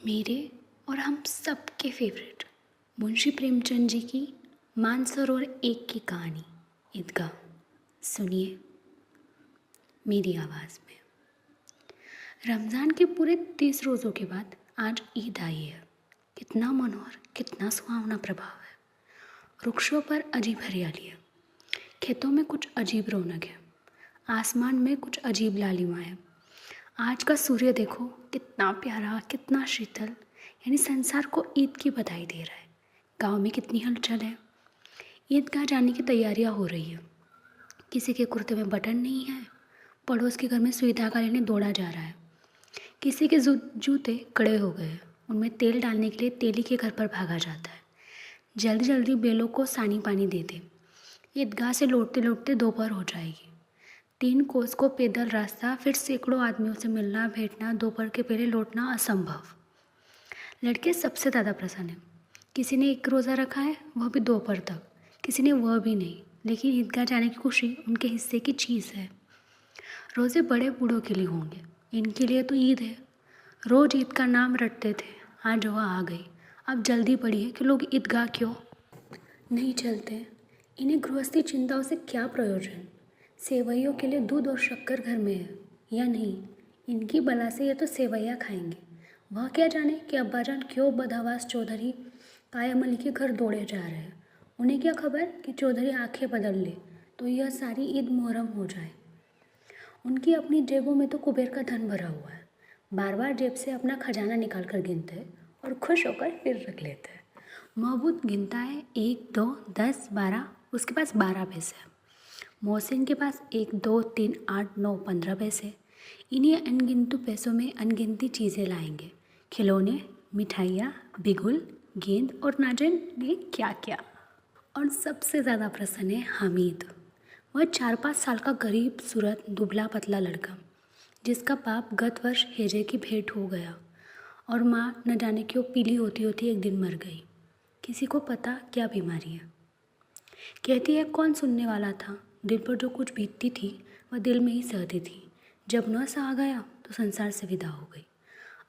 मेरे और हम सबके फेवरेट मुंशी प्रेमचंद जी की मानसरोवर एक की कहानी ईदगाह सुनिए मेरी आवाज़ में। रमज़ान के पूरे 30 रोज़ों के बाद आज ईद आई है। कितना मनोहर, कितना सुहावना प्रभाव है। वृक्षों पर अजीब हरियाली है, खेतों में कुछ अजीब रौनक है, आसमान में कुछ अजीब लालिमा है। आज का सूर्य देखो, कितना प्यारा, कितना शीतल, यानी संसार को ईद की बधाई दे रहा है। गांव में कितनी हलचल है। ईदगाह जाने की तैयारियां हो रही है। किसी के कुर्ते में बटन नहीं है, पड़ोस के घर में सुई धागा लेने दौड़ा जा रहा है। किसी के जूते कड़े हो गए, उनमें तेल डालने के लिए तेली के घर पर भागा जाता है। जल्दी जल्दी बेलों को सानी पानी दे दे। ईदगाह से लौटते लौटते दोपहर हो जाएगी। 3 कोस को पैदल रास्ता, फिर सैकड़ों आदमियों से मिलना भेंटना, दोपहर के पहले लौटना असंभव। लड़के सबसे ज़्यादा प्रसन्न हैं। किसी ने 1 रोज़ा रखा है, वह भी दोपहर तक। किसी ने वह भी नहीं, लेकिन ईदगाह जाने की खुशी उनके हिस्से की चीज़ है। रोज़े बड़े बूढ़ों के लिए होंगे, इनके लिए तो ईद है। रोज़ ईद का नाम रटते थे, आज वह आ गई। अब जल्दी पड़ी है कि लोग ईदगाह क्यों नहीं चलते। इन्हें गृहस्थी चिंताओं से क्या प्रयोजन। सेवैयों के लिए दूध और शक्कर घर में है या नहीं, इनकी बला से ये तो सेवैयाँ खाएंगे। वह क्या जाने कि अब्बाजान क्यों बदहवास चौधरी कायम अली के घर दौड़े जा रहे हैं। उन्हें क्या खबर कि चौधरी आंखें बदल ले तो यह सारी ईद मुहर्रम हो जाए। उनकी अपनी जेबों में तो कुबेर का धन भरा हुआ है। बार बार जेब से अपना खजाना निकाल कर गिनते हैं और खुश होकर फिर रख लेते हैं। महबूद गिनता है 1, 2, 10, 12, उसके पास 12 पैसे। मोहसिन के पास 1, 2, 3, 8, 9, 15 पैसे। इन्हीं अनगिनतु पैसों में अनगिनती चीज़ें लाएंगे, खिलौने, मिठाइयाँ, बिगुल, गेंद और ना जाने क्या क्या। और सबसे ज़्यादा प्रसन्न है हामिद। वह 4-5 साल का गरीब सूरत दुबला पतला लड़का, जिसका बाप गत वर्ष हेजे की भेंट हो गया और माँ न जाने क्यों पीली होती होती एक दिन मर गई। किसी को पता क्या बीमारी है। कहती है कौन सुनने वाला था। दिल पर जो कुछ बीतती थी वह दिल में ही सहती थी। जब न सहा गया तो संसार से विदा हो गई।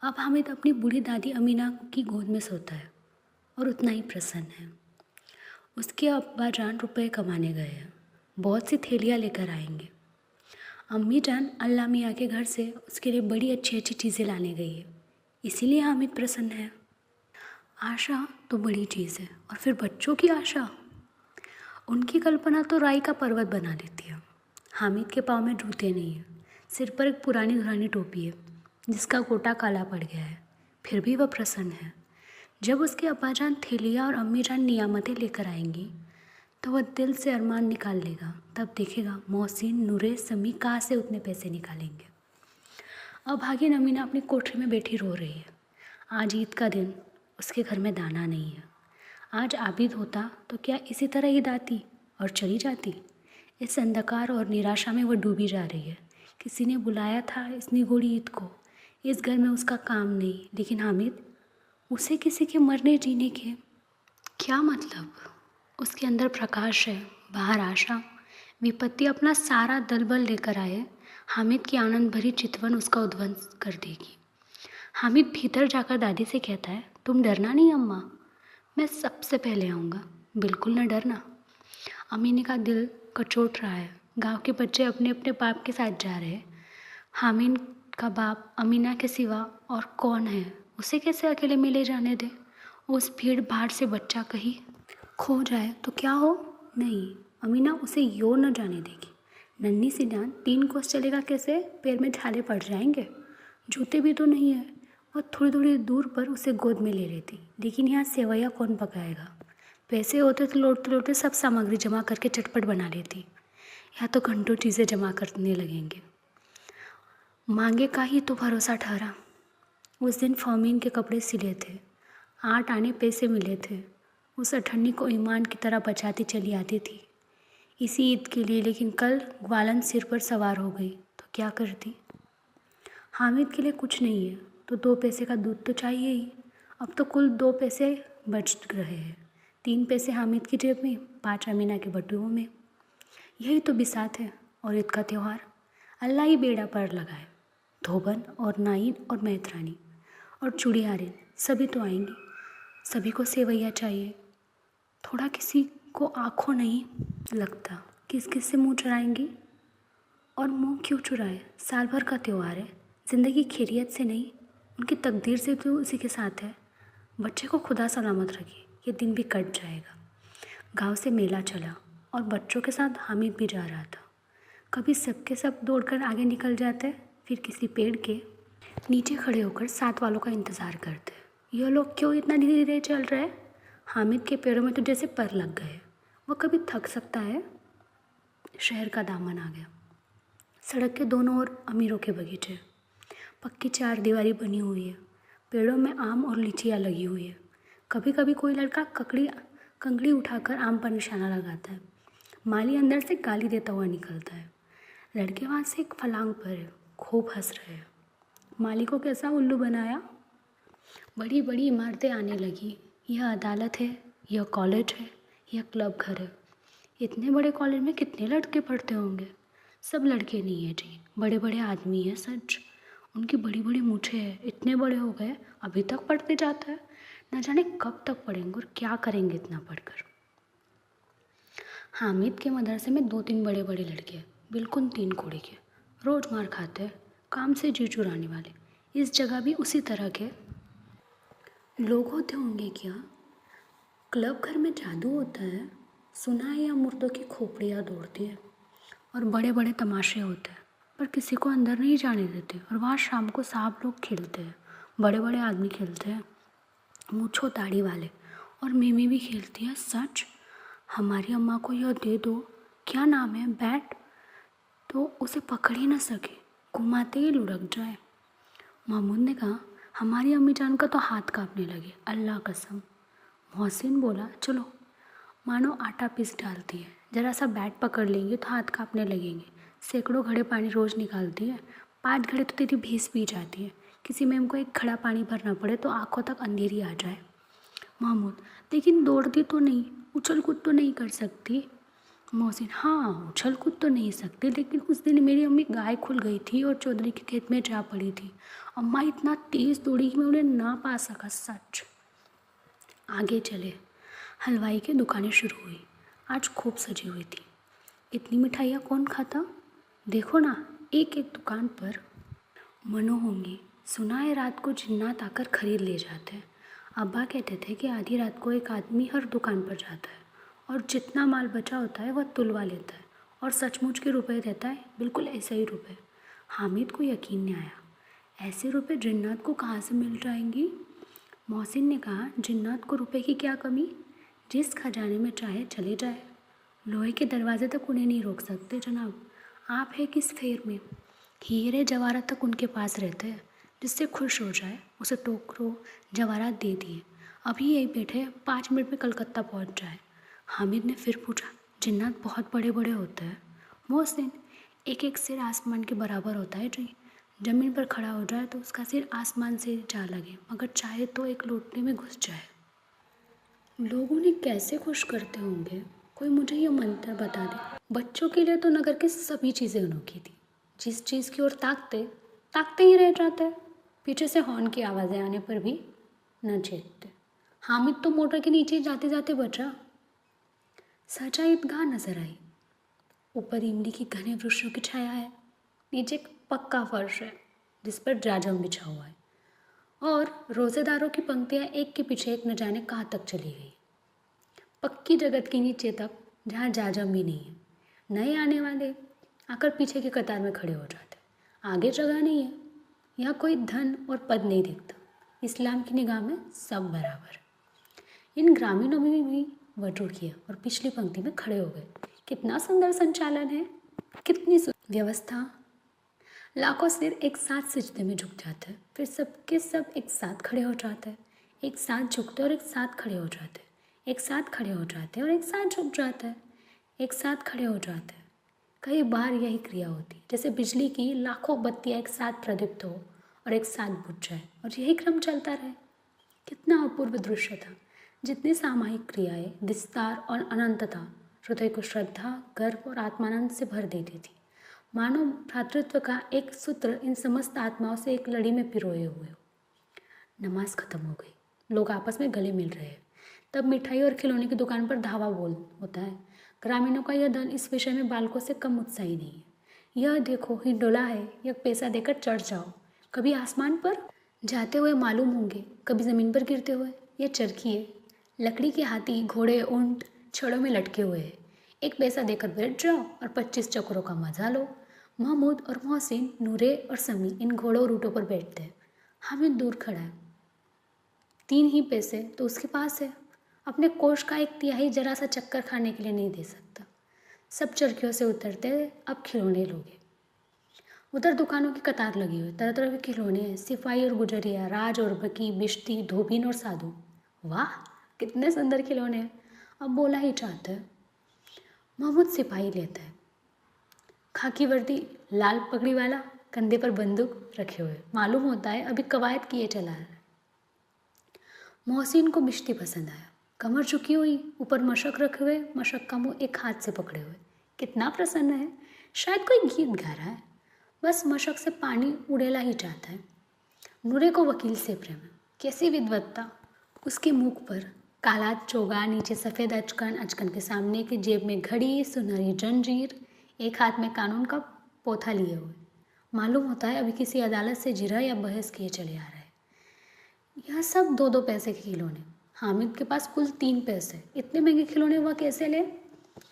अब हामिद अपनी बूढ़ी दादी अमीना की गोद में सोता है और उतना ही प्रसन्न है। उसके अब्बा जान रुपये कमाने गए हैं, बहुत सी थैलियाँ लेकर आएंगे। अम्मी जान अल्लाह मियाँ के घर से उसके लिए बड़ी अच्छी अच्छी चीज़ें लाने गई है, इसीलिए हामिद प्रसन्न है। आशा तो बड़ी चीज़ है, और फिर बच्चों की आशा, उनकी कल्पना तो राई का पर्वत बना देती है। हामिद के पाँव में जूते नहीं है, सिर पर एक पुरानी धुरानी टोपी है जिसका गोटा काला पड़ गया है, फिर भी वह प्रसन्न है। जब उसके अब्बाजान थैलियाँ और अम्मी जान नियामतें लेकर आएंगी तो वह दिल से अरमान निकाल लेगा। तब देखेगा मोहसिन, नूरे, समी कहाँ से उतने पैसे निकालेंगे। अब भागिन अमीना अपनी कोठरी में बैठी रो रही है। आज ईद का दिन, उसके घर में दाना नहीं है। आज आबिद होता तो क्या इसी तरह ईद आती और चली जाती। इस अंधकार और निराशा में वह डूबी जा रही है। किसी ने बुलाया था इस निगोड़ी ईद को। इस घर में उसका काम नहीं, लेकिन हामिद, उसे किसी के मरने जीने के क्या मतलब। उसके अंदर प्रकाश है, बाहर आशा। विपत्ति अपना सारा दलबल लेकर आए, हामिद की आनंद भरी चितवन उसका उध्वंस कर देगी। हामिद भीतर जाकर दादी से कहता है, तुम डरना नहीं अम्मा, मैं सबसे पहले आऊँगा, बिल्कुल न डरना। अमीना का दिल कचोट रहा है। गांव के बच्चे अपने अपने बाप के साथ जा रहे हैं। हामिद का बाप अमीना के सिवा और कौन है, उसे कैसे अकेले में ले जाने दे। उस भीड़ भाड़ से बच्चा कहीं खो जाए तो क्या हो। नहीं, अमीना उसे यो न जाने देगी। नन्ही सी जान 3 कोस चलेगा कैसे, पैर में छाले पड़ जाएंगे। जूते भी तो नहीं है। वह थोड़ी थोड़ी दूर पर उसे गोद में ले लेती, लेकिन यहाँ सेवैया कौन पकाएगा। पैसे होते तो लौटते लौटते सब सामग्री जमा करके चटपट बना लेती। या तो घंटों चीज़ें जमा करने लगेंगे। मांगे का ही तो भरोसा ठहरा। उस दिन फॉर्मीन के कपड़े सिले थे, 8 आने पैसे मिले थे। उस अठन्नी को ईमान की तरह बचाती चली आती थी इसी ईद के लिए, लेकिन कल ग्वालन सिर पर सवार हो गई तो क्या करती। हामिद के लिए कुछ नहीं है तो 2 पैसे का दूध तो चाहिए ही। अब तो कुल 2 पैसे बच रहे हैं, 3 पैसे हामिद की जेब में, 5 अमीना के बटुओं में। यही तो बिसात है और ईद का त्यौहार। अल्लाह ही बेड़ा पार लगाए। धोबन और नाइन और मैतरानी और चूड़ियारिन सभी तो आएंगी, सभी को सेवैया चाहिए। थोड़ा किसी को आँखों नहीं लगता, किस किस से मुँह चुराएंगी। और मुँह क्यों चुराए, साल भर का त्यौहार है, ज़िंदगी खैरियत से नहीं उनकी तकदीर से तो उसी के साथ है। बच्चे को खुदा सलामत रखे, ये दिन भी कट जाएगा। गांव से मेला चला और बच्चों के साथ हामिद भी जा रहा था। कभी सबके सब दौड़कर आगे निकल जाते, फिर किसी पेड़ के नीचे खड़े होकर साथ वालों का इंतज़ार करते। ये लोग क्यों इतना धीरे धीरे चल रहे हैं? हामिद के पैरों में तो जैसे पर लग गए। वो कभी थक सकता है। शहर का दामन आ गया। सड़क के दोनों ओर अमीरों के बगीचे, पक्की चार दीवारी बनी हुई है, पेड़ों में आम और लीचियाँ लगी हुई है। कभी कभी कोई लड़का कंकड़ी उठाकर आम पर निशाना लगाता है। माली अंदर से गाली देता हुआ निकलता है। लड़के वहाँ से एक फलांग पर है, खूब हंस रहे हैं। माली को कैसा उल्लू बनाया। बड़ी बड़ी इमारतें आने लगी। यह अदालत है, यह कॉलेज है, यह क्लब घर है। इतने बड़े कॉलेज में कितने लड़के पढ़ते होंगे। सब लड़के नहीं है जी, बड़े बड़े आदमी हैं सच। उनकी बड़ी बड़ी मूछें हैं, इतने बड़े हो गए अभी तक पढ़ते जाता है। न जाने कब तक पढ़ेंगे और क्या करेंगे इतना पढ़कर। हामिद के मदरसे में 2-3 बड़े बड़े लड़के, बिल्कुल 3 कोड़ी के, रोज़ मार खाते हैं, काम से जी चुराने वाले। इस जगह भी उसी तरह के लोग होते होंगे क्या? क्लब घर में जादू होता है, सुना है, या मुर्दों की खोपड़ियाँ दौड़ती है और बड़े बड़े तमाशे होते हैं, पर किसी को अंदर नहीं जाने देते। और वहाँ शाम को साहब लोग खेलते हैं, बड़े बड़े आदमी खेलते हैं, मूंछों दाढ़ी वाले। और मिमी भी खेलती है सच। हमारी अम्मा को यह दे दो, क्या नाम है, बैट, तो उसे पकड़ ही ना सके, घुमाते ही लुढ़क जाए। महमूद ने कहा, हमारी अम्मी जान का तो हाथ कांपने लगे, अल्लाह कसम। मोहसिन बोला, चलो मानो आटा पीस डालती है, ज़रा सा बैट पकड़ लेंगे तो हाथ कांपने लगेंगे। सैकड़ों घड़े पानी रोज़ निकालती है, 5 घड़े तो तेरी भैंस पी जाती है। किसी में हमको एक घड़ा पानी भरना पड़े तो आंखों तक अंधेरी आ जाए। महमूद, लेकिन दौड़ती तो नहीं, उछल कूद तो नहीं कर सकती। मोहसिन, हाँ उछल कूद तो नहीं सकती, लेकिन उस दिन मेरी अम्मी गाय खुल गई थी और चौधरी के खेत में जा पड़ी थी। अम्मा इतना तेज़ दौड़ी कि मैं उन्हें ना पा सका सच। आगे चले, हलवाई की दुकानें शुरू हुई। आज खूब सजी हुई थी। इतनी मिठाइयाँ कौन खाता? देखो ना, एक एक दुकान पर मनो होंगी। सुना है रात को जिन्नात आकर खरीद ले जाते हैं। अब्बा कहते थे कि आधी रात को एक आदमी हर दुकान पर जाता है और जितना माल बचा होता है वह तुलवा लेता है और सचमुच के रुपए देता है, बिल्कुल ऐसे ही रुपए। हामिद को यकीन नहीं आया, ऐसे रुपए जिन्नात को कहाँ से मिल जाएंगी। मोहसिन ने कहा, जिन्नात को रुपए की क्या कमी, जिस खजाने में चाहे चले जाए, लोहे के दरवाजे तक उन्हें नहीं रोक सकते जनाब। आप है किस फेर में, हीरे जवाहरात तक उनके पास रहते हैं। जिससे खुश हो जाए उसे टोकरो जवाहरात दे दिए, अभी यही बैठे 5 मिनट में कलकत्ता पहुंच जाए। हामिद ने फिर पूछा, जिन्नात बहुत बड़े बड़े होते हैं? मोहसिन, एक एक सिर आसमान के बराबर होता है जी। ज़मीन पर खड़ा हो जाए तो उसका सिर आसमान से जा लगे, मगर चाहे तो एक लोटने में घुस जाए। लोग उन्हें कैसे खुश करते होंगे, कोई मुझे ये मंत्र बता दे। बच्चों के लिए तो नगर की सभी चीज़ें अनोखी थी। जिस चीज़ की ओर ताकते ताकते ही रह जाते। पीछे से हॉर्न की आवाज़ें आने पर भी न चेतते। हामिद तो मोटर के नीचे जाते जाते बचा। सजा ईदगाह नजर आई। ऊपर इमली की घने वृक्षों की छाया है, नीचे एक पक्का फर्श है जिस पर जाजम बिछा हुआ है और रोज़ेदारों की पंक्तियाँ एक के पीछे एक न जाने कहाँ तक चली गई। पक्की जगत के नीचे तक, जहाँ जाजम भी नहीं है। नए आने वाले आकर पीछे की कतार में खड़े हो जाते। आगे जगह नहीं है। यहाँ कोई धन और पद नहीं दिखता। इस्लाम की निगाह में सब बराबर। इन ग्रामीणों में भी वजू किया और पिछली पंक्ति में खड़े हो गए। कितना सुंदर संचालन है, कितनी व्यवस्था। लाखों सिर एक साथ सिजदे में झुक जाते हैं, फिर सबके सब एक साथ खड़े हो जाते हैं। एक साथ झुकते और एक साथ खड़े हो जाते हैं, एक साथ खड़े हो जाते हैं और एक साथ झुक जाते हैं, एक साथ खड़े हो जाते हैं। कई बार यही क्रिया होती, जैसे बिजली की लाखों बत्तियाँ एक साथ प्रदीप्त हो और एक साथ बुझ जाए और यही क्रम चलता रहे। कितना अपूर्व दृश्य था। जितनी सामायिक क्रियाएं, विस्तार और अनंतता हृदय को श्रद्धा, गर्व और आत्मानंद से भर देती थी। मानव भ्रातृत्व का एक सूत्र इन समस्त आत्माओं से एक लड़ी में पिरोए हुए हो। नमाज ख़त्म हो गई, लोग आपस में गले मिल रहे हैं। तब मिठाई और खिलौने की दुकान पर धावा बोल होता है। ग्रामीणों का यह दल इस विषय में बालकों से कम उत्साही नहीं है। यह देखो हिंडोला है, यह पैसा देकर चढ़ जाओ। कभी आसमान पर जाते हुए मालूम होंगे, कभी ज़मीन पर गिरते हुए। यह चरखी है, लकड़ी के हाथी, घोड़े, ऊंट छड़ों में लटके हुए हैं। एक पैसा देकर बैठ जाओ और 25 चक्रों का मजा लो। महमूद और मोहसिन, नूरे और समी इन घोड़ों और ऊँटों पर बैठते हैं। हामिद दूर खड़ा है। 3 ही पैसे तो उसके पास है, अपने कोष का 1/3 जरा सा चक्कर खाने के लिए नहीं दे सकता। सब चरखियों से उतरते, अब खिलौने लोगे। उधर दुकानों की कतार लगी हुई, तरह तरह के खिलौने हैं, सिपाही और गुजरिया, राज और बकी, बिश्ती, धोबीन और साधु। वाह, कितने सुंदर खिलौने हैं। अब बोला ही चाहता है। महमूद सिपाही लेता है, खाकी वर्दी, लाल पगड़ी वाला, कंधे पर बंदूक रखे हुए। मालूम होता है अभी कवायद किए चला रहा है। मोहसिन को बिश्ती पसंद आया, कमर झुकी हुई, ऊपर मशक रखे हुए, मशक का मुंह एक हाथ से पकड़े हुए। कितना प्रसन्न है, शायद कोई गीत गा रहा है, बस मशक से पानी उड़ेला ही चाहता है। नूरे को वकील से प्रेम है, कैसी विद्वत्ता। उसके मुख पर काला चोगा, नीचे सफ़ेद अचकन, अचकन के सामने की जेब में घड़ी, सुनहरी जंजीर, एक हाथ में कानून का पोथा लिए हुए। मालूम होता है अभी किसी अदालत से जिरह या बहस किए चले आ रहा है। यह सब 2-2 पैसे के खिलौने। हामिद के पास कुल 3 पैसे। इतने महंगे खिलौने वह कैसे ले?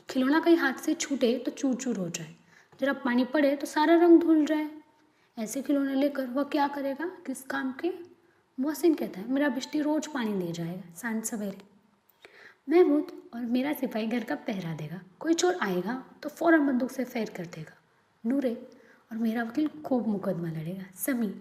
खिलौना कहीं हाथ से छूटे तो चूर चूर हो जाए, जरा पानी पड़े तो सारा रंग धुल जाए। ऐसे खिलौने लेकर वह क्या करेगा, किस काम के? मोहसिन कहता है मेरा बिश्ती रोज पानी दे जाएगा सांझ सवेरे। महमूद और मेरा सिपाही घर का पहरा देगा, कोई चोर आएगा तो फ़ौरन बंदूक से फायर कर देगा। नूरे और मेरा वकील खूब मुकदमा लड़ेगा। समी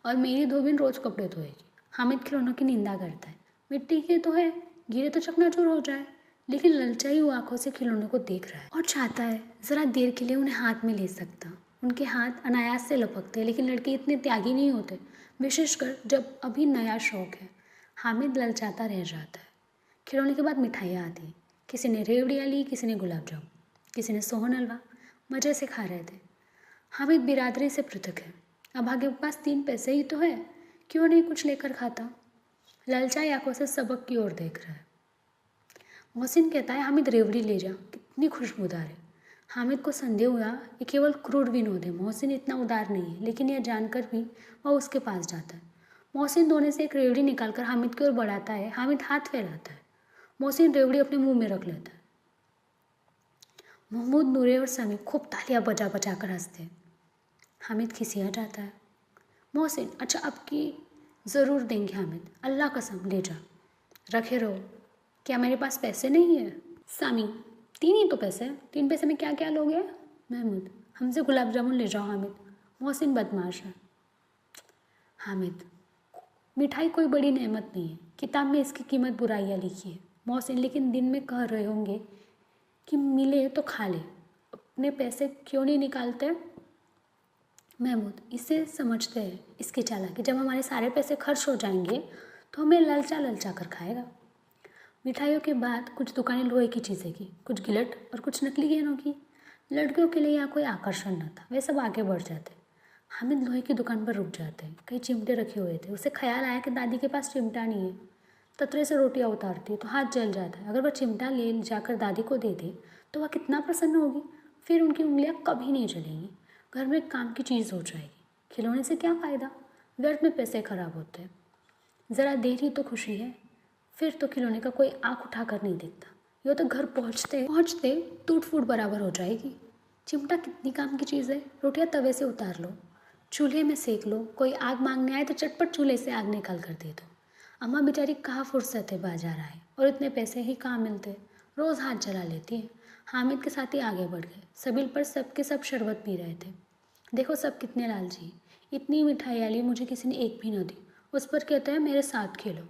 और मेरी धोबिन रोज़ कपड़े धोएगी। हामिद खिलौनों की निंदा करता है, मिट्टी के तो है, गिरे तो चकनाचूर हो जाए, लेकिन ललचाई हुई आंखों से खिलौनों को देख रहा है और चाहता है ज़रा देर के लिए उन्हें हाथ में ले सकता। उनके हाथ अनायास से लपकते, लेकिन लड़के इतने त्यागी नहीं होते, विशेषकर जब अभी नया शौक है। हामिद ललचाता रह जाता है। खिलौने के बाद मिठाइयाँ आती हैं। किसी ने रेवड़ियाँ ली, किसी ने गुलाब जामुन, किसी ने सोहन हलवा। मज़े से खा रहे थे। हामिद बिरादरी से पृथक है। अभागे के पास 3 पैसे ही तो है, क्यों नहीं कुछ लेकर खाता? ललचाई आंखों से सबक की ओर देख रहा है। मोहसिन कहता है हामिद रेवड़ी ले जा, कितनी खुशबूदार है। हामिद को संदेह हुआ ये केवल क्रूर विनोद है, मोहसिन इतना उदार नहीं है, लेकिन यह जानकर भी वह उसके पास जाता है। मोहसिन दोने से एक रेवड़ी निकालकर हामिद की ओर बढ़ाता है। हामिद हाथ फैलाता है। मोहसिन रेवड़ी अपने मुंह में रख लेता है। महमूद, नूरे और समी खूब तालियां बजा बजा कर हंसते हैं। हामिद खिसिया जाता है। मोहसिन, अच्छा अब की ज़रूर देंगे। हामिद, अल्लाह कसम ले जा, रखे रहो। क्या मेरे पास पैसे नहीं है? सामी, 3 ही तो पैसे, 3 पैसे में क्या क्या लोगे? महमूद, हमसे गुलाब जामुन ले जाओ। हामिद, मोहसिन बदमाश है। हामिद, मिठाई कोई बड़ी नेमत नहीं है, किताब में इसकी कीमत बुराइयाँ लिखी है। मोहसिन, लेकिन दिन में कह रहे होंगे कि मिले तो खा ले, अपने पैसे क्यों नहीं निकालते? महमूद, इसे समझते हैं, इसकी चालाकी, जब हमारे सारे पैसे खर्च हो जाएंगे तो हमें ललचा ललचा कर खाएगा। मिठाइयों के बाद कुछ दुकानें लोहे की चीज़ें की, कुछ गिलट और कुछ नकली गहनों की। लड़कियों के लिए यहाँ कोई आकर्षण न था, वे सब आगे बढ़ जाते। हामिद लोहे की दुकान पर रुक जाते हैं। कई चिमटे रखे हुए थे। उसे ख्याल आया कि दादी के पास चिमटा नहीं है। ततरे से रोटियां उतारती है तो हाथ जल जाता है। अगर वह चिमटा ले जाकर दादी को दे दे तो वह कितना प्रसन्न होगी। फिर उनकी उंगलियां कभी नहीं जलेंगी। घर में काम की चीज़ हो जाएगी। खिलौने से क्या फ़ायदा, व्यर्थ में पैसे खराब होते हैं। ज़रा देर ही तो खुशी है, फिर तो खिलौने का कोई आँख उठाकर नहीं देखता। यह तो घर पहुँचते पहुँचते टूट फूट बराबर हो जाएगी। चिमटा कितनी काम की चीज़ है। रोटियां तवे से उतार लो, चूल्हे में सेक लो, कोई आग मांगने आए तो चटपट चूल्हे से आग निकाल कर दे दो। अम्मा बेचारी कहाँ फुर्सत है बाजार आए, और इतने पैसे ही कहाँ मिलते, रोज़ हाथ जला लेती है। हामिद के साथ ही आगे बढ़ गए। सबील पर सबके सब शरबत पी रहे थे। देखो सब कितने लालची, इतनी मिठाई आली, मुझे किसी ने एक भी न दी। उस पर कहता है मेरे साथ खेलो,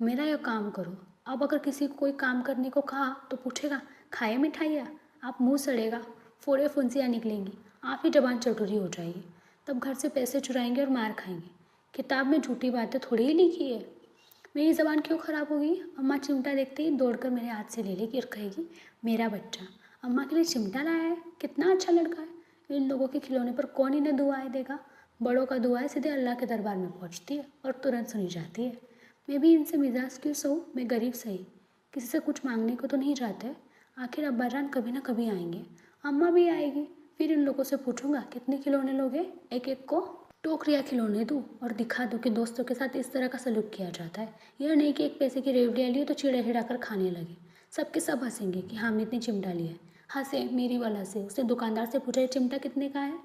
मेरा यह काम करो। अब अगर किसी को कोई काम करने को कहा तो पूछेगा खाए मिठाइयाँ, आप मुँह सड़ेगा, फोड़े फुंसियाँ निकलेंगी, आप ही जबान चटोरी हो जाएगी। तब घर से पैसे चुराएंगे और मार खाएंगे। किताब में झूठी बातें थोड़ी ही लिखी है। मेरी ज़बान क्यों ख़राब होगी? अम्मा चिमटा देखते ही दौड़कर मेरे हाथ से ले लेगी और कहेगी मेरा बच्चा अम्मा के लिए चिमटा लाया है, कितना अच्छा लड़का है। इन लोगों के खिलौने पर कौन इन्हें दुआएं देगा? बड़ों का दुआ सीधे अल्लाह के दरबार में पहुंचती है और तुरंत सुनी जाती है। मैं भी इनसे मिजाज क्यों सहूँ, मैं गरीब सही, किसी से कुछ मांगने को तो नहीं चाहते। आखिर अब्बाजान कभी ना कभी आएंगे, अम्मा भी आएगी, फिर इन लोगों से पूछूंगा कितने खिलौने लोगे, एक एक को टोकरियाँ खिलौने दूँ और दिखा दूँ कि दोस्तों के साथ इस तरह का सलूक किया जाता है। यह नहीं कि एक पैसे की रेवड़ियाँ ली तो चिड़ा हिड़ा कर खाने लगे। सबके सब हंसेंगे कि हामिद ने चिमटा लिया है। हंसे मेरी वाला से। उसने दुकानदार से पूछा ये चिमटा कितने का है।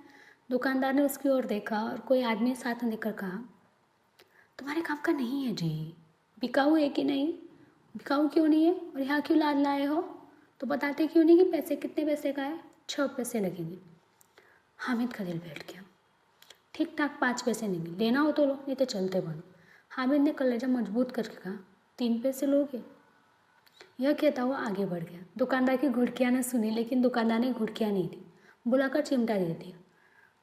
दुकानदार ने उसकी ओर देखा और कोई आदमी साथ में देखकर कहा तुम्हारे काम का नहीं है जी, बिकाऊ है कि नहीं, बिकाऊ क्यों नहीं है और यहाँ क्यों लाद लाए हो, तो बताते क्यों नहीं कि पैसे कितने पैसे का है। 6 पैसे लगेंगे। हामिद का दिल बैठ गया। ठीक ठाक 5 पैसे नहीं, लेना हो तो लो नहीं तो चलते बनो। हामिद ने कलेजा मजबूत करके कहा 3 पैसे लोगे। यह कहता हुआ आगे बढ़ गया। दुकानदार की घुड़कियाँ न सुनी, लेकिन दुकानदार ने घुड़कियाँ नहीं दी, बुलाकर चिमटा दे दिया।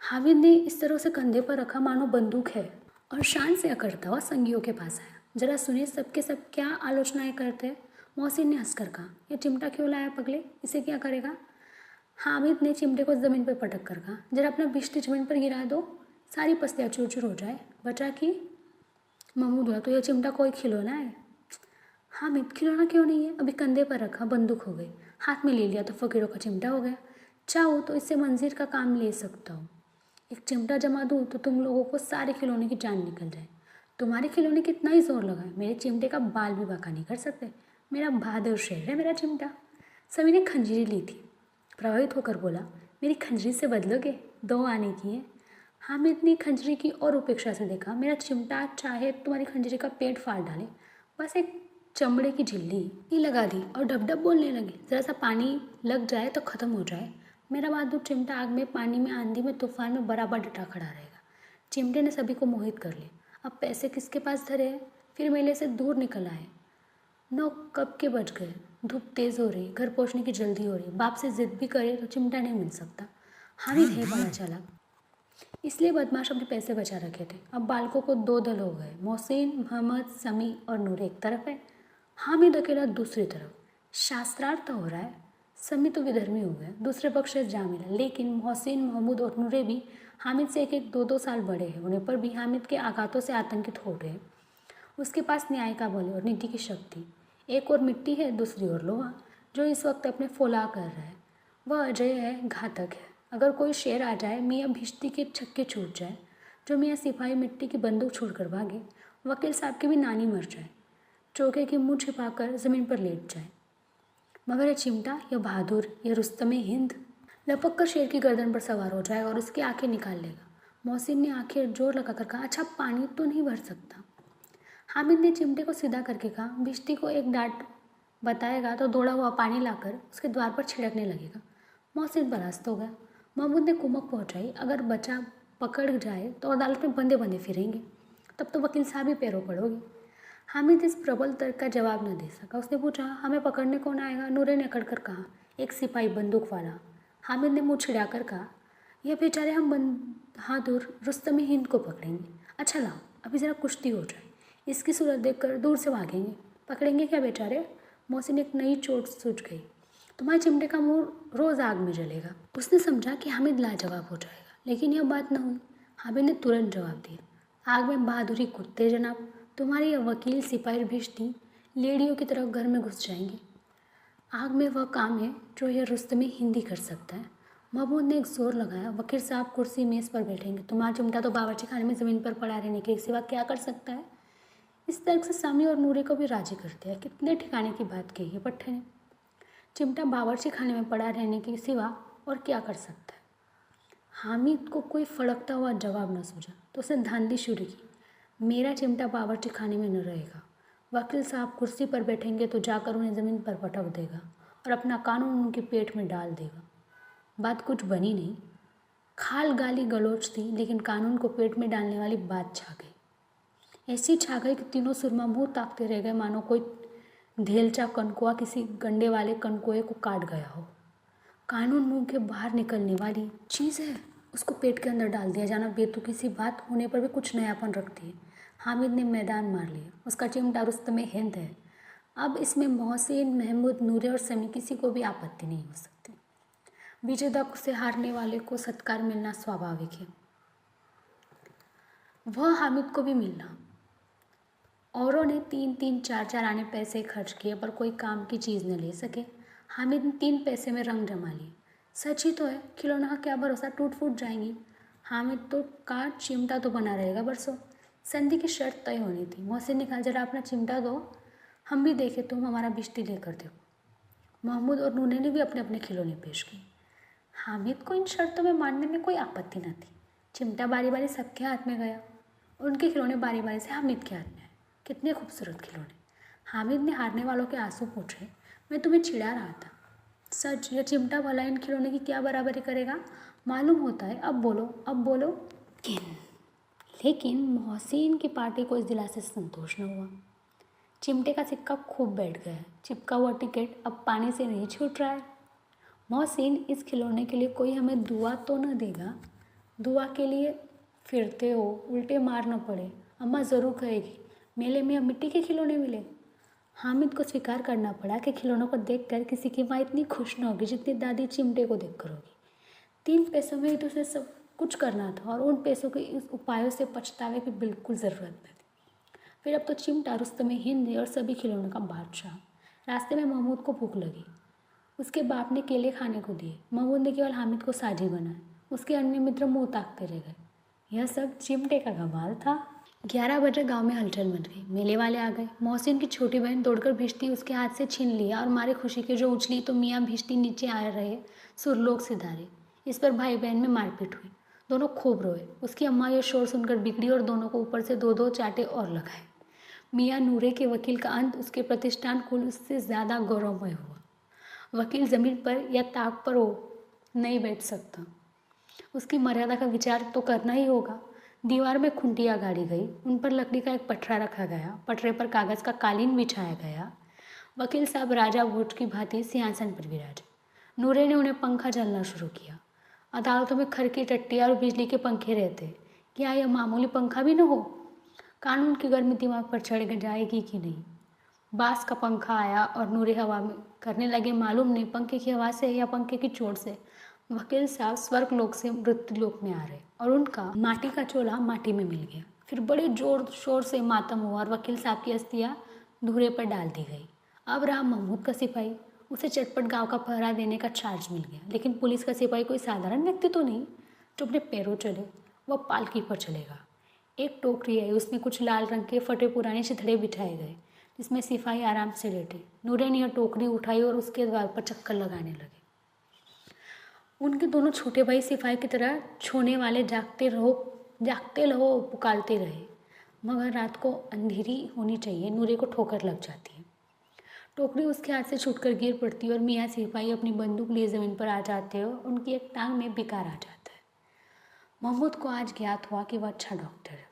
हामिद ने इस तरह से कंधे पर रखा मानो बंदूक है और शान से अकड़ता हुआ संगियों के पास आया। जरा सुनिए सबके सब क्या आलोचनाएं करते हैं। मोहसिन ने हंसकर कहा यह चिमटा क्यों लाया पगले, इसे क्या करेगा। हामिद ने चिमटे को ज़मीन पर पटक कर कहा जरा अपना बिस्टी ज़मीन पर गिरा दो, सारी पसलियाँ चूर चूर हो जाए। बचा कि महमूद हुआ तो यह चिमटा कोई खिलौना है। हामिद खिलौना क्यों नहीं है, अभी कंधे पर रखा बंदूक हो गई, हाथ में ले लिया तो फ़कीरों का चिमटा हो गया। चाहो तो इससे मंजीर का काम ले सकता हूँ। एक चिमटा जमा दूँ तो तुम लोगों को सारे खिलौने की जान निकल जाए। तुम्हारे खिलौने कितना ही जोर लगाए, मेरे चिमटे का बाल भी बाका नहीं कर सकते। मेरा बहादुर शेर है मेरा चिमटा। सभी ने खंजीरी ली थी। प्रभावित होकर बोला मेरी खंजरी से बदलोगे, 2 आने की है। हामिद ने खंजरी की और उपेक्षा से देखा। मेरा चिमटा चाहे तुम्हारी खंजरी का पेट फाड़ डाले, बस एक चमड़े की झिल्ली ही लगा दी और डब डब बोलने लगे। ज़रा सा पानी लग जाए तो ख़त्म हो जाए। मेरा बहादुर चिमटा आग में, पानी में, आंधी में, तूफान में बराबर डटा खड़ा रहेगा। चिमटे ने सभी को मोहित कर लिया। अब पैसे किसके पास धरे हैं। फिर मेले से दूर निकल आए। 9 कब के बज गए। धूप तेज़ हो रही, घर पहुंचने की जल्दी हो रही। बाप से जिद भी करे तो चिमटा नहीं मिल सकता। हामिद है बड़ा चालाक, इसलिए बदमाश अपने पैसे बचा रखे थे। अब बालकों को 2 दल हो गए, मोहसिन, मोहम्मद, समी और नूर एक तरफ है, हामिद अकेला दूसरी तरफ। शास्त्रार्थ हो रहा है। समी तो विधर्मी हो गया, दूसरे पक्ष से जा मिला। लेकिन मोहसिन, महमूद और नूरे भी हामिद से एक 2-2 साल बड़े हैं। उन्हें पर भी हामिद के आघातों से आतंकित हो रहे हैं। उसके पास न्याय का बल और नीति की शक्ति। एक और मिट्टी है, दूसरी ओर लोहा, जो इस वक्त अपने फौला कर रहा है। वह अजय है, घातक है। अगर कोई शेर आ जाए, मियाँ भिश्ती के छक्के छूट जाए, जो मियाँ सिपाही मिट्टी की बंदूक छोड़कर भागे, वकील साहब की भी नानी मर जाए, चौके की मुँह छिपाकर ज़मीन पर लेट जाए, मगर यह चिमटा, यह बहादुर, यह रुस्तमे हिंद लपक कर शेर की गर्दन पर सवार हो जाए और उसकी आंखें निकाल लेगा। मोहसिन ने आंखें जोर लगाकर कहा अच्छा पानी तो नहीं भर सकता। हामिद ने चिमटे को सीधा करके कहा भिश्ती को एक डांट बताएगा तो दौड़ा हुआ पानी लाकर उसके द्वार पर छिड़कने लगेगा। मोहसिन बरास्त हो गया। महमूद ने कुमक पहुंचाई अगर बच्चा पकड़ जाए तो अदालत में बंदे बंदे फिरेंगे, तब तो वकील साहब ही पैरों पड़ोगे। हामिद इस प्रबल तर्क का जवाब न दे सका। उसने पूछा हमें पकड़ने कौन आएगा। नूरे ने अकड़ कर कहा एक सिपाही बंदूक वाला। हामिद ने मुँह छिड़ाकर कहा यह बेचारे हम बहादुर रुस्तम हिंद को पकड़ेंगे। अच्छा लाओ अभी ज़रा कुश्ती हो जाए, इसकी सूरत देखकर दूर से भागेंगे। पकड़ेंगे क्या बेचारे। मोहसिन एक नई चोट सूझ गई। तुम्हारे चिमटे का मुंह रोज़ आग में जलेगा। उसने समझा कि हामिद लाजवाब हो जाएगा, लेकिन यह बात न हुई। हामिद ने तुरंत जवाब दिया आग में बहादुरी कुत्ते जनाब, तुम्हारे यह वकील सिपाही भिश्ती लेडियों की तरफ घर में घुस जाएंगे। आग में वह काम है जो यह रुस्तमे हिंदी कर सकता है। महमूद ने एक जोर लगाया वकील साहब कुर्सी मेज़ पर बैठेंगे, तुम्हारा चिमटा तो बावर्ची खाने में ज़मीन पर पड़ा रहने के सिवा क्या कर सकता है। इस तर्क से सामी और नूरे को भी राजी कर दिया। कितने ठिकाने की बात कही है पट्टे ने। चिमटा बावर्ची खाने में पड़ा रहने के सिवा और क्या कर सकता है। हामिद को कोई फड़कता हुआ जवाब न सूझा तो उसने धांधली शुरू की मेरा चिमटा बावर्ची खाने में न रहेगा। वकील साहब कुर्सी पर बैठेंगे तो जाकर उन्हें ज़मीन पर पटक देगा और अपना कानून उनके पेट में डाल देगा। बात कुछ बनी नहीं, खाल गाली गलोच थी, लेकिन कानून को पेट में डालने वाली बात छा गई। ऐसी छा गई कि तीनों सुरमा मुँह ताकते रह गए, मानो कोई धेलचा कनकुआ किसी गंडे वाले कनकुए को काट गया हो। कानून मुंह के बाहर निकलने वाली चीज़ है, उसको पेट के अंदर डाल दिया जाना बेतुकी सी बात होने पर भी कुछ नयापन रखती है। हामिद ने मैदान मार लिया। उसका चिमटा रुस्तमे हिंद है। अब इसमें मोहसिन, महमूद, नूरे और समी किसी को भी आपत्ति नहीं हो सकती। विजेता से हारने वाले को सत्कार मिलना स्वाभाविक है। वह हामिद को भी मिलना। औरों ने 3-3 4-4 आने पैसे खर्च किए पर कोई काम की चीज़ न ले सके। हामिद ने 3 पैसे में रंग जमा लिए। सच ही तो है, खिलौना का क्या भरोसा, टूट फूट जाएंगी। हामिद तो का चिमटा तो बना रहेगा बरसों। संधि की शर्त तय होनी थी। मोहसिन ने कहा, जरा अपना चिमटा दो, हम भी देखे, तुम हमारा बिस्ती लेकर देखो। महमूद और नूने ने भी अपने अपने खिलौने पेश किए। हामिद को इन शर्तों में मानने में कोई आपत्ति न थी। चिमटा बारी बारी सबके हाथ में गया और उनके खिलौने बारी बारी से हामिद के हाथ में आए। कितने खूबसूरत खिलौने। हामिद ने हारने वालों के आंसू पोंछे। मैं तुम्हें चिढ़ा रहा था। सच, यह चिमटा भला इन खिलौने की क्या बराबरी करेगा? मालूम होता है। अब बोलो, अब बोलो। लेकिन मोहसिन की पार्टी को इस दिलासे से संतोष न हुआ। चिमटे का सिक्का खूब बैठ गया है। चिपका हुआ टिकट अब पानी से नहीं छूट रहा है। मोहसिन, इस खिलौने के लिए कोई हमें दुआ तो न देगा? दुआ के लिए फिरते हो, उल्टे मार न पड़े। अम्मा ज़रूर कहेगी, मेले में अब मिट्टी के खिलौने मिले। हामिद को स्वीकार करना पड़ा कि खिलौनों को देखकर किसी की माँ इतनी खुश न होगी जितनी दादी चिमटे को देखकर होगी। 3 पैसों में ही तो उसे सब कुछ करना था और उन पैसों के इस उपायों से पछतावे की बिल्कुल ज़रूरत न थी। फिर अब तो चिमटा रुस्तम हिंद और सभी खिलौनों का बादशाह। रास्ते में महमूद को भूख लगी। उसके बाप ने केले खाने को दिए। महमूद ने केवल हामिद को साझी बनाया। उसके अन्य मित्र मुँह ताकते रह गए। यह सब चिमटे का कमाल था। 11 बजे गांव में हलचल मच गई। मेले वाले आ गए। मोहसिन की छोटी बहन दौड़कर भिश्ती उसके हाथ से छीन लिया और मारे खुशी के जो उछली तो मियाँ भिश्ती नीचे आ रहे सुरलोक सिधारे। इस पर भाई बहन में मारपीट हुई। दोनों खूब रोए। उसकी अम्मा यह शोर सुनकर बिगड़ी और दोनों को ऊपर से 2-2 चाटे और लगाए। मियाँ नूरे के वकील का अंत उसके प्रतिष्ठान कुल उससे ज़्यादा गौरवमय हुआ। वकील ज़मीन पर या ताक पर हो नहीं बैठ सकता। उसकी मर्यादा का विचार तो करना ही होगा। दीवार में खुंटियाँ गाड़ी गई। उन पर लकड़ी का एक पटरा रखा गया। पटरे पर कागज़ का कालीन बिछाया गया। वकील साहब राजा भोज की भांति सिंहासन पर विराजे। नूरे ने उन्हें पंखा झलना शुरू किया। अदालतों में खर की टट्टियाँ और बिजली के पंखे रहते, क्या यह मामूली पंखा भी न हो? कानून की गर्मी दिमाग पर चढ़ जाएगी कि नहीं? बांस का पंखा आया और नूरे हवा में करने लगे, मालूम नहीं पंखे की हवा से या पंखे की चोट से। वकील साहब स्वर्ग लोक से मृत्यु लोक में आ रहे और उनका माटी का चोला माटी में मिल गया। फिर बड़े जोर शोर से मातम हुआ और वकील साहब की अस्थियाँ धूरे पर डाल दी गई। अब रहा महमूद का सिपाही। उसे चटपट गांव का पहरा देने का चार्ज मिल गया। लेकिन पुलिस का सिपाही कोई साधारण व्यक्ति तो नहीं जो अपने पैरों चले। वह पालकी पर चलेगा। एक टोकरी आई, उसमें कुछ लाल रंग के फटे पुराने चिथड़े बिठाए गए जिसमें सिपाही आराम से लेटे। नूरे ने यह टोकरी उठाई और उसके द्वार पर चक्कर लगाने लगे। उनके दोनों छोटे भाई सिपाही की तरह छोने वाले जागते रहो पुकारते रहे, मगर रात को अंधेरी होनी चाहिए, नूरे को ठोकर लग जाती है। टोकरी उसके हाथ से छूटकर गिर पड़ती है और मियाँ सिपाही अपनी बंदूक लिए ज़मीन पर आ जाते हैं और उनकी एक टांग में बिकार आ जाता है। महमूद को आज ज्ञात हुआ कि वह अच्छा डॉक्टर है।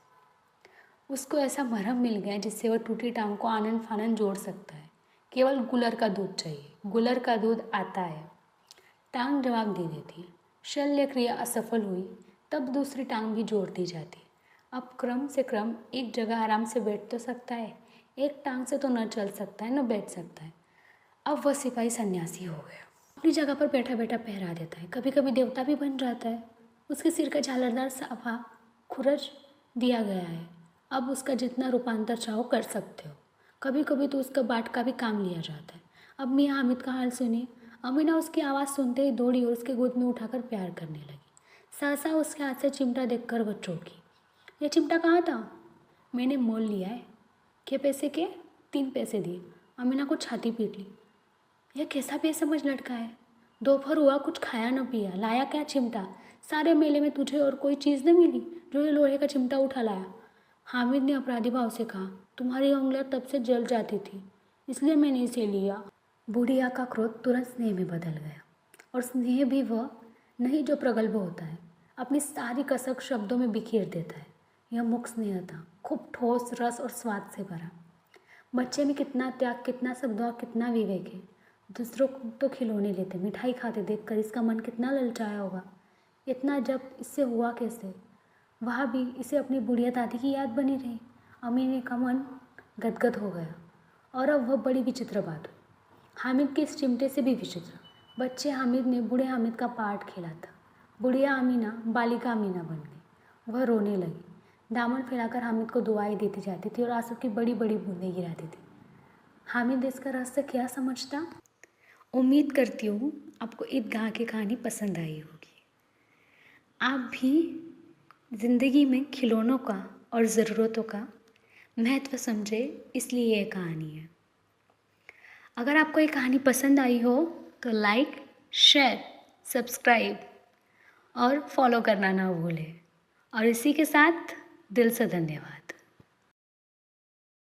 उसको ऐसा मरहम मिल गया जिससे वह टूटी टांग को आनन फानन जोड़ सकता है। केवल गुलर का दूध चाहिए। गुलर का दूध आता है। टांग जवाब दे देती है। शल्य क्रिया असफल हुई तब दूसरी टांग भी जोड़ दी जाती है। अब क्रम से क्रम एक जगह आराम से बैठ तो सकता है, एक टांग से तो न चल सकता है न बैठ सकता है। अब वह सिपाही सन्यासी हो गया। अपनी जगह पर बैठा बैठा पहरा देता है। कभी कभी देवता भी बन जाता है। उसके सिर का झालरदार साफा खुरच दिया गया है। अब उसका जितना रूपांतर चाहो कर सकते हो। कभी कभी तो उसका बाट का भी काम लिया जाता है। अब मियाँ हामिद का हाल सुनिए। अमीना उसकी आवाज़ सुनते ही दौड़ी और उसके गोद में उठाकर प्यार करने लगी। सहसा उसके हाथ से चिमटा देखकर वह चौंकी। यह चिमटा कहाँ था? मैंने मोल लिया है। क्या पैसे के? 3 पैसे दिए। अमीना को छाती पीट ली। यह कैसा बेसमझ लड़का है? दोपहर हुआ, कुछ खाया न पिया, लाया क्या चिमटा? सारे मेले में तुझे और कोई चीज़ न मिली जो ये लोहे का चिमटा उठा लाया? हामिद ने अपराधी भाव से कहा, तुम्हारी उंगलियां तब से जल जाती थी इसलिए मैंने इसे लिया। बुढ़िया का क्रोध तुरंत स्नेह में बदल गया और स्नेह भी वह नहीं जो प्रगल्भ होता है, अपनी सारी कसक शब्दों में बिखेर देता है। यह मुख स्नेह था, खूब ठोस, रस और स्वाद से भरा। बच्चे में कितना त्याग, कितना शब्द और कितना विवेक है। दूसरों को तो खिलौने लेते, मिठाई खाते देखकर इसका मन कितना ललचाया होगा। इतना जब इससे हुआ कैसे? वहाँ भी इसे अपनी बुढ़िया दादी की याद बनी रही। अमीने का मन गदगद हो गया। और अब वह बड़ी विचित्र बात हुई। हामिद के इस चिमटे से भी विचित्र। बच्चे हामिद ने बूढ़े हामिद का पार्ट खेला था। बुढ़िया अमीना बालिका अमीना बन गई। वह रोने लगी। दामन फैलाकर हामिद को दुआएं देती जाती थी और आंसू की बड़ी बड़ी बूंदें गिराती थी। हामिद इसका रहस्य क्या समझता? उम्मीद करती हूँ आपको ईदगाह की कहानी पसंद आई होगी। आप भी ज़िंदगी में खिलौनों का और ज़रूरतों का महत्व समझे, इसलिए ये कहानी है। अगर आपको ये कहानी पसंद आई हो तो लाइक, शेयर, सब्सक्राइब और फॉलो करना ना भूलें। और इसी के साथ दिल से धन्यवाद।